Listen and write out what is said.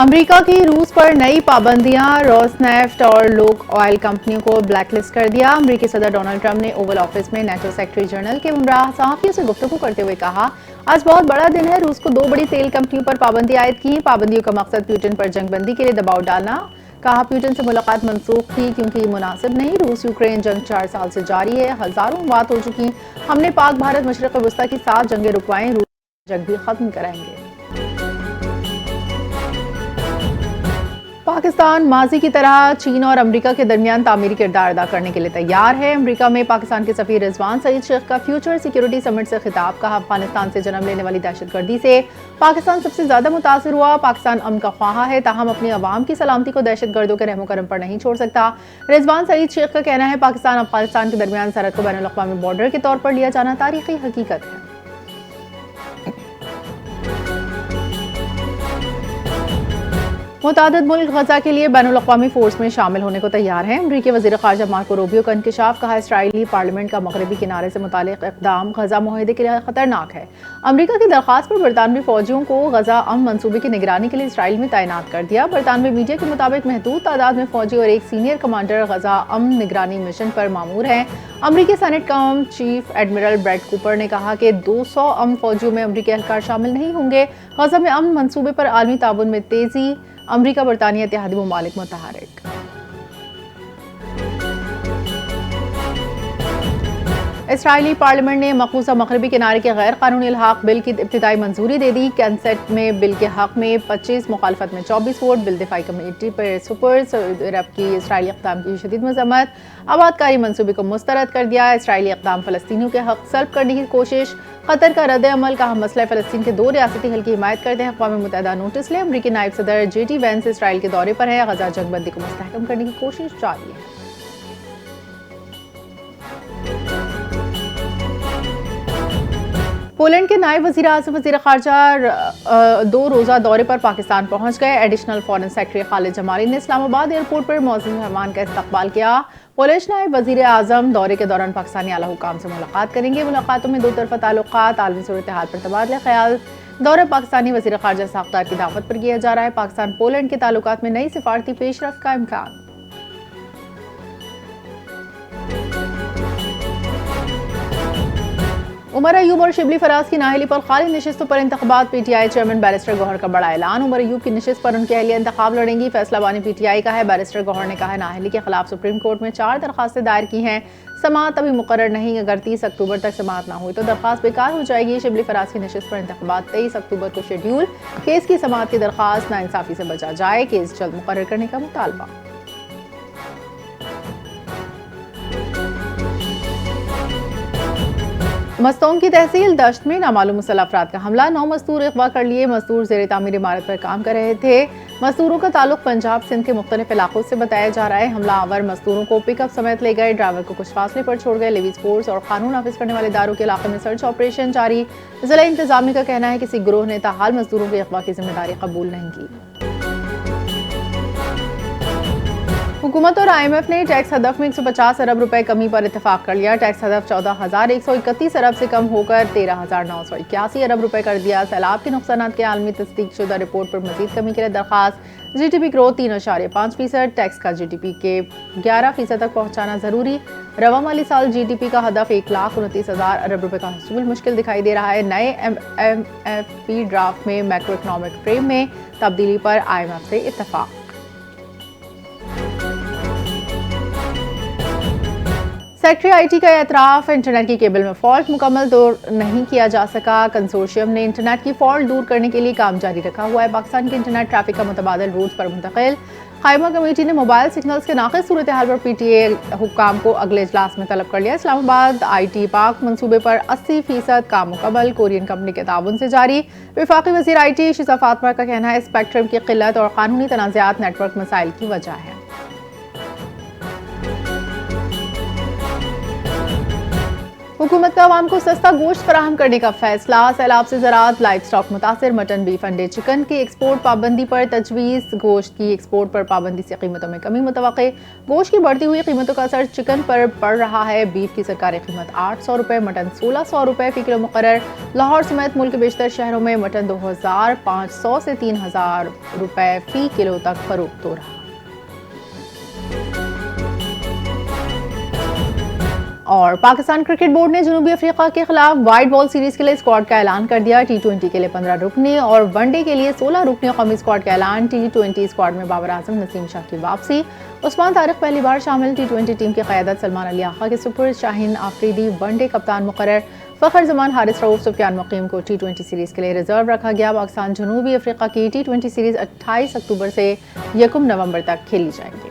America की रूस पर नई पाबंदियां, रोसनेफ्ट और लोक ऑयल कंपनियों को ब्लैकलिस्ट कर दिया। अमेरिकी सदर डोनाल्ड ट्रंप ने ओवल ऑफिस में नेटो सेक्रेटरी जनरल के हमरा सहाफियों से गुफ्तगू करते हुए कहा, आज बहुत बड़ा दिन है। रूस को 2 बड़ी तेल कंपनियों पर पाबंदी आयद की। पाबंदियों का मकसद पुतिन पर जंगबंदी के लिए दबाव डालना। कहा, पुतिन से मुलाकात मनसूख थी क्योंकि मुनासिब नहीं। रूस यूक्रेन जंग 4 साल से जारी है, हजारों बात हो चुकी। हमने पाक भारत मशरक़ वस्ता की 7 जंगें रुकवाएं, रूस जंग भी खत्म कराएंगे। पाकिस्तान माजी की तरह चीन और अमेरिका के दरमियान तामीरी किरदार अदा करने के लिए तैयार है। अमेरिका में पाकिस्तान के सफीर रिजवान सईद शेख का फ्यूचर सिक्योरिटी समिट से खिताब। कहा, अफगानिस्तान से जन्म लेने वाली दहशतगर्दी से पाकिस्तान सबसे ज्यादा मुतासिर हुआ। पाकिस्तान अमन का ख्वाहा है, ताहम अपनी अवाम की सलामती को दहशतगर्दों के रहमो करम पर नहीं छोड़ सकता। रिजवान सईद शेख का कहना है, पाकिस्तान अफगानिस्तान के दरमियान सरहद को बैनुल अक़वामी बॉर्डर के तौर पर लिया जाना तारीखी हकीकत है। मुतादिद मुल्क गजा के लिए बैनुल अक़वामी फोर्स में शामिल होने को तैयार हैं। अमरीकी वज़ीर ख़ारजा मार्को रूबियो का इंकशाफ। कहा, इसराइली पार्लियामेंट का मगरबी किनारे से मुतालिक इक़दाम गजा मुआहदे के लिए खतरनाक है। अमरीका की दरख्वास्त पर बरतानवी फौजियों को गजा अमन मंसूबे की निगरानी के लिए इसराइल में तैनात कर दिया। बरतानवी मीडिया के मुताबिक महदूद तादाद में फौजी और एक सीनियर कमांडर गजा अमन निगरानी मिशन पर मामूर हैं। अमरीकी सेनेट कम चीफ एडमिरल ब्रैड कूपर ने कहा कि 200 अमन फौजियों में अमरीकी एहलकार शामिल नहीं होंगे। गजा में अमन मंसूबे पर आलमी ताउन में तेजी। अमरीका, बरतानिया, इत्तेहादी ममालिक मुतहरिक। इसराइली पार्लियामेंट ने मकबूजा मगरबी किनारे के गैर कानूनी इल्हाक बिल की इब्तिदाई मंजूरी दे दी। कैंसेट में बिल के हक में 25, मुखालफत में 24 वोट। बिल दिफाई कमेटी पर सुपर। सऊदी अरब की इसराइली इक़दाम की शदीद मज़म्मत। आबादकारी मंसूबे को मुस्तरद कर दिया। इसराइली इक़दाम फ़लस्तीनियों के हक सल्ब करने की कोशिश। कतर का रद्द अमल। कहा, मसला फ़लस्तीन के 2 रियासती हल की हिमायत करते हैं। अक़वाम मुत्तहिदा नोटिस ले। अमरीकी नायब सदर JD वैंस इसराइल के दौरे पर है। गजा जंगबंदी को मुस्तहकम करने की कोशिश जारी है। पोलैंड के नायब वज़ीर आज़म वज़ीर ख़ारजा 2 रोज़ा दौरे पर पाकिस्तान पहुंच गए। Additional foreign secretary Khalid Jamali ने इस्लामाबाद एयरपोर्ट पर मौजूद मेहमान का इस्तकबाल किया। पोलिश नायब वज़ीर आज़म दौरे के दौरान पाकिस्तानी आला हुकाम से मुलाकात करेंगे। मुलाकातों में 2 तरफ़ा ताल्लुकात, आलमी सूरत हाल पर तबादला ख्याल। दौरा पाकिस्तानी वज़ीर ख़ारजा साख्तार की दावत पर किया जा रहा है। पाकिस्तान पोलैंड के ताल्लुकात में नई सिफारती पेशरफ्त का इम्कान। उमर अयूब और शिबली फराज की नाअहली पर खाली नशिस्तों पर इंतखाबात। PTI चेयरमैन बैरिस्टर गौहर का बड़ा ऐलान। उमर अयूब की नशिस्त पर उनकी अहलिया इंतखाब लड़ेंगी। फैसला बानी PTI का है। बैरिस्टर गौहर ने कहा, नाअहली के खिलाफ सुप्रीम कोर्ट में 4 दरखास्तें दायर की हैं। समाअत अभी मुकर्रर नहीं। अगर 30 अक्टूबर तक समाअत ना हुई तो दरखास्त बेकार हो जाएगी। शिबली फराज की नशिस्त पर इंतखाबात 23 अक्टूबर को शेड्यूल। केस की समाअत की दरखास्त नाइंसाफी से बचा जाए। केस जल्द मुकर्रर करने का मुतालबा। मस्तोंग की तहसील दश्त में नामालूम मुसल्लह अफराद का हमला। 9 मजदूर अगवा कर लिए। मजदूर ज़ेर तामीर इमारत पर काम कर रहे थे। मजदूरों का ताल्लुक पंजाब सिंध के मुख्तलिफ इलाकों से बताया जा रहा है। हमलावर मजदूरों को पिकअप समेत ले गए। ड्राइवर को कुछ फासले पर छोड़ गए। लेवीज फोर्स और कानून नाफिज करने वाले इदारों के इलाके में सर्च ऑपरेशन जारी। जिला इंतजामिया का कहना है किसी गिरोह ने ताहाल मजदूरों के अगवा की जिम्मेदारी कबूल नहीं की। हुकूमत और IMF ने टैक्स हदफ में 150 अरब रुपए कमी पर इत्तेफाक कर लिया। टैक्स हदफ 14,131 अरब से कम होकर 13,981 अरब रुपए कर दिया। सैलाब के नुकसानात के आलमी तस्दीक शुदा रिपोर्ट पर मजीद कमी के लिए दरखास्त। GDP growth 3.5%। टैक्स का GDP के 11% तक पहुंचाना जरूरी। रवा माली साल GDP का हदफ 1,29,000 अरब रुपए का हसूल मुश्किल दिखाई दे रहा है। नए MFP ड्राफ्ट में मैक्रो इकनॉमिक फ्रेम में तब्दीली पर IMF से इत्तेफाक। सेक्रेटरी IT का एतराफ। इंटरनेट की केबल में फॉल्ट मुकम्मल दूर नहीं किया जा सका। कंसोर्शियम ने इंटरनेट की फॉल्ट दूर करने के लिए काम जारी रखा हुआ है। पाकिस्तान के इंटरनेट ट्रैफिक का मुतबादिल रूट पर मुंतकिल। कायमा कमेटी ने मोबाइल सिग्नल्स के नाक़िस सूरत हाल पर PTA हुक्काम को अगले इजलास में तलब कर लिया। इस्लामाबाद IT पाक मंसूबे पर 80% काम मुकम्मल। कोरियन कंपनी के ताउन से जारी। वफाकी वज़ीर IT शिजा फातिमा का कहना है, स्पेक्ट्रम की किल्लत और कानूनी तनाज़ात नेटवर्क मसाइल की वजह है। हुकूमत हुकूमत का आवाम को सस्ता गोश्त फराहम करने का फैसला। सैलाब से ज़राअत, लाइव स्टॉक मुतासिर, मटन, बीफ, अंडे, चिकन की एक्सपोर्ट पाबंदी पर तजवीज़। गोश्त की एक्सपोर्ट पर पाबंदी से कीमतों में कमी मुतवक्के। गोश्त की बढ़ती हुई कीमतों का असर चिकन पर पड़ रहा है। बीफ की सरकारी कीमत 800 रुपये, मटन 1600 रुपये फी किलो मुकर्रर। लाहौर समेत मुल्क के बेशतर शहरों में मटन 2500 से 3000 रुपये फी किलो तक फरोख्त हो रहा। और पाकिस्तान क्रिकेट बोर्ड ने जनूबी अफ्रीका के खिलाफ वाइट बॉल सीरीज के लिए स्क्वाड का ऐलान कर दिया। T20 के लिए 15 रुकने और वनडे के लिए 16 रुकने कौमी स्क्वाड का ऐलान। T20 स्क्वाड में बाबर आजम, नसीम शाह की वापसी। उस्मान तारिक पहली बार शामिल। T20 टीम की क़यादत सलमान अली आखा के सुपुर्द। शाहीन आफरीदी वनडे कप्तान मुकर्रर। फ़खर जमान, हारिस रऊफ, सुफियान मुकीम को T20 सीरीज के लिए रिजर्व रखा गया। पाकिस्तान जनूबी अफ्रीका की T20 सीरीज 28 अक्टूबर से 1 नवंबर तक खेली जाएगी।